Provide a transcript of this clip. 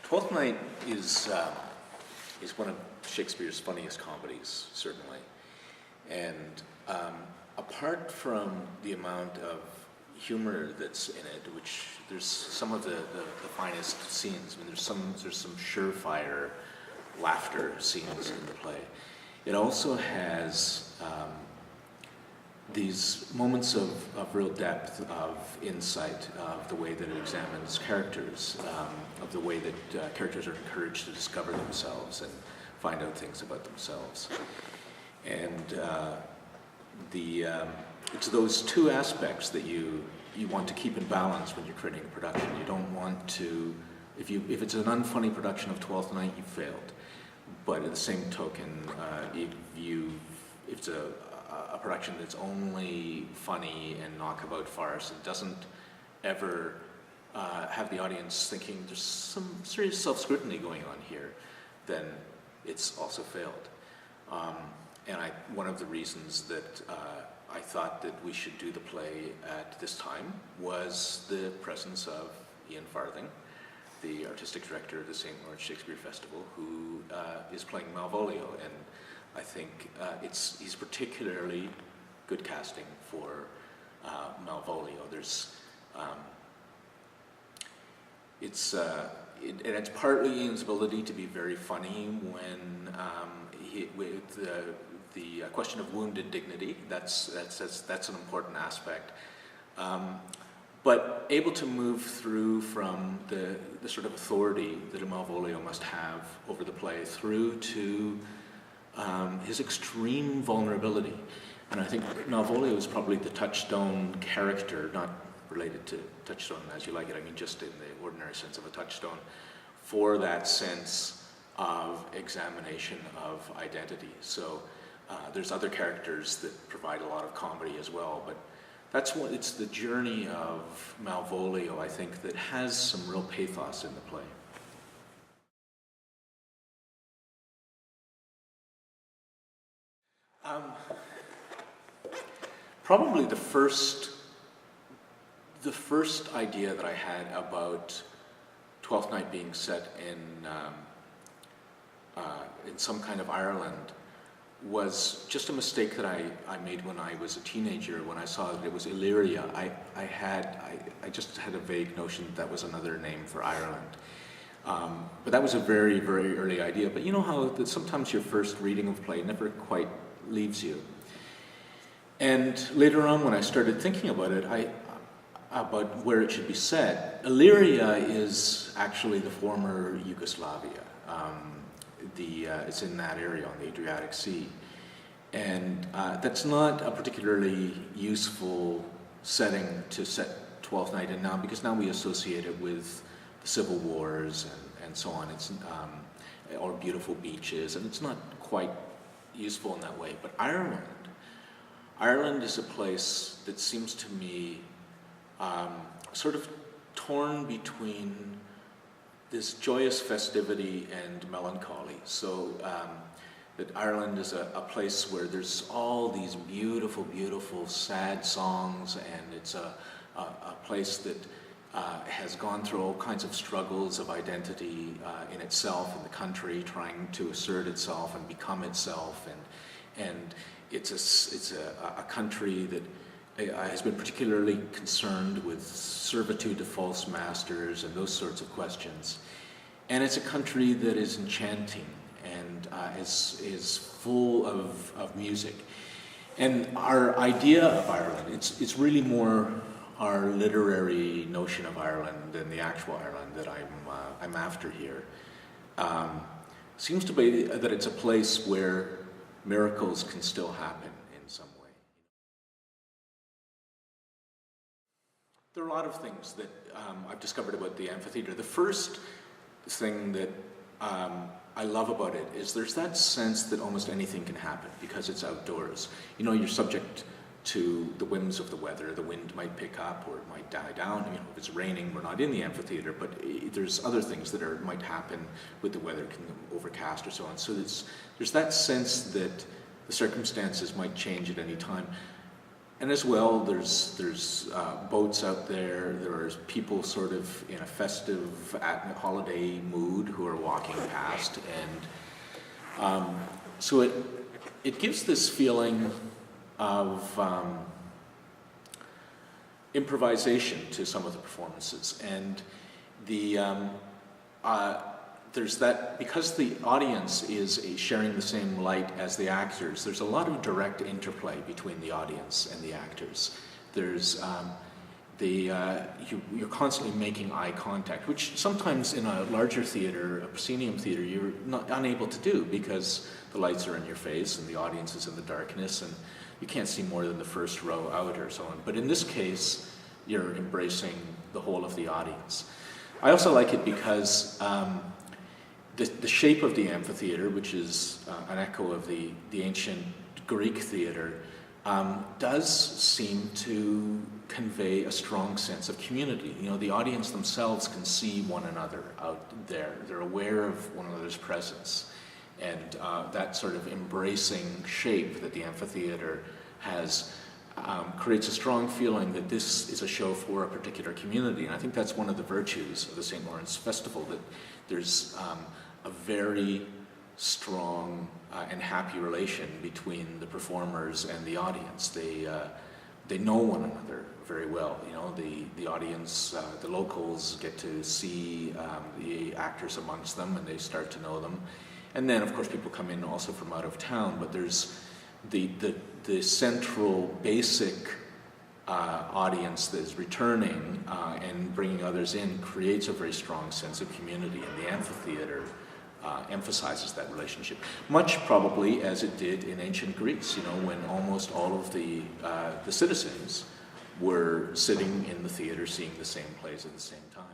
Twelfth Night is one of Shakespeare's funniest comedies, certainly. And apart from the amount of humor that's in it, which there's some of the finest scenes. I mean, there's some surefire laughter scenes in the play. It also has these moments of real depth, of insight, of the way that it examines characters, of the way that characters are encouraged to discover themselves and find out things about themselves. And it's those two aspects that you want to keep in balance when you're creating a production. You don't want to, if it's an unfunny production of Twelfth Night, you failed. But at the same token, if it's a production that's only funny and knockabout farce, it doesn't ever have the audience thinking there's some serious self-scrutiny going on here, then it's also failed. And one of the reasons that I thought that we should do the play at this time was the presence of Ian Farthing, the artistic director of the St. Lawrence Shakespeare Festival, who is playing Malvolio, and I think he's particularly good casting for Malvolio. It's partly Ian's ability to be very funny when with the question of wounded dignity. That's an important aspect. But able to move through from the sort of authority that a Malvolio must have over the play through to his extreme vulnerability. And I think Malvolio is probably the touchstone character, not related to touchstone as you like it, I mean just in the ordinary sense of a touchstone, for that sense of examination of identity. So there's other characters that provide a lot of comedy as well, but it's the journey of Malvolio, I think, that has some real pathos in the play. Probably the first idea that I had about Twelfth Night being set in some kind of Ireland was just a mistake that I made when I was a teenager. When I saw that it was Illyria, I just had a vague notion that was another name for Ireland. But that was a very, very early idea. But you know how that sometimes your first reading of a play never quite leaves you. And later on, when I started thinking about it, about where it should be set, Illyria is actually the former Yugoslavia. It's in that area on the Adriatic Sea. And that's not a particularly useful setting to set Twelfth Night in now, because now we associate it with the civil wars and so on. It's or beautiful beaches, and it's not quite useful in that way. But Ireland is a place that seems to me sort of torn between this joyous festivity and melancholy. So that Ireland is a place where there's all these beautiful, beautiful, sad songs, and it's a place that has gone through all kinds of struggles of identity in itself, in the country, trying to assert itself and become itself, and it's a country that has been particularly concerned with servitude to false masters and those sorts of questions. And it's a country that is enchanting and is full of music. And our idea of Ireland, it's really more our literary notion of Ireland than the actual Ireland that I'm after here. Seems to be that it's a place where miracles can still happen in some way. There are a lot of things that I've discovered about the amphitheatre. The first thing that I love about it is there's that sense that almost anything can happen because it's outdoors. You know, you're subject to the whims of the weather. The wind might pick up or it might die down. You know, if it's raining, we're not in the amphitheatre, but there's other things that might happen with the weather, can overcast or so on. So there's that sense that the circumstances might change at any time. and as well, there's boats out there. There's people sort of in a festive holiday mood who are walking past, and so it gives this feeling of improvisation to some of the performances, and there's that, because the audience is sharing the same light as the actors, there's a lot of direct interplay between the audience and the actors. There's you're constantly making eye contact, which sometimes in a larger theater, a proscenium theater, you're unable to do because the lights are in your face and the audience is in the darkness and you can't see more than the first row out or so on. But in this case, you're embracing the whole of the audience. I also like it because the shape of the amphitheatre, which is an echo of the ancient Greek theatre, does seem to convey a strong sense of community. You know, the audience themselves can see one another out there. They're aware of one another's presence. And that sort of embracing shape that the amphitheatre has creates a strong feeling that this is a show for a particular community. And I think that's one of the virtues of the St. Lawrence Festival, that there's a very strong and happy relation between the performers and the audience. They know one another very well. You know, the audience, the locals get to see the actors amongst them, and they start to know them. And then, of course, people come in also from out of town. But there's the central basic audience that is returning and bringing others in creates a very strong sense of community, and the amphitheatre emphasizes that relationship, much probably as it did in ancient Greece, you know, when almost all of the citizens were sitting in the theater seeing the same plays at the same time.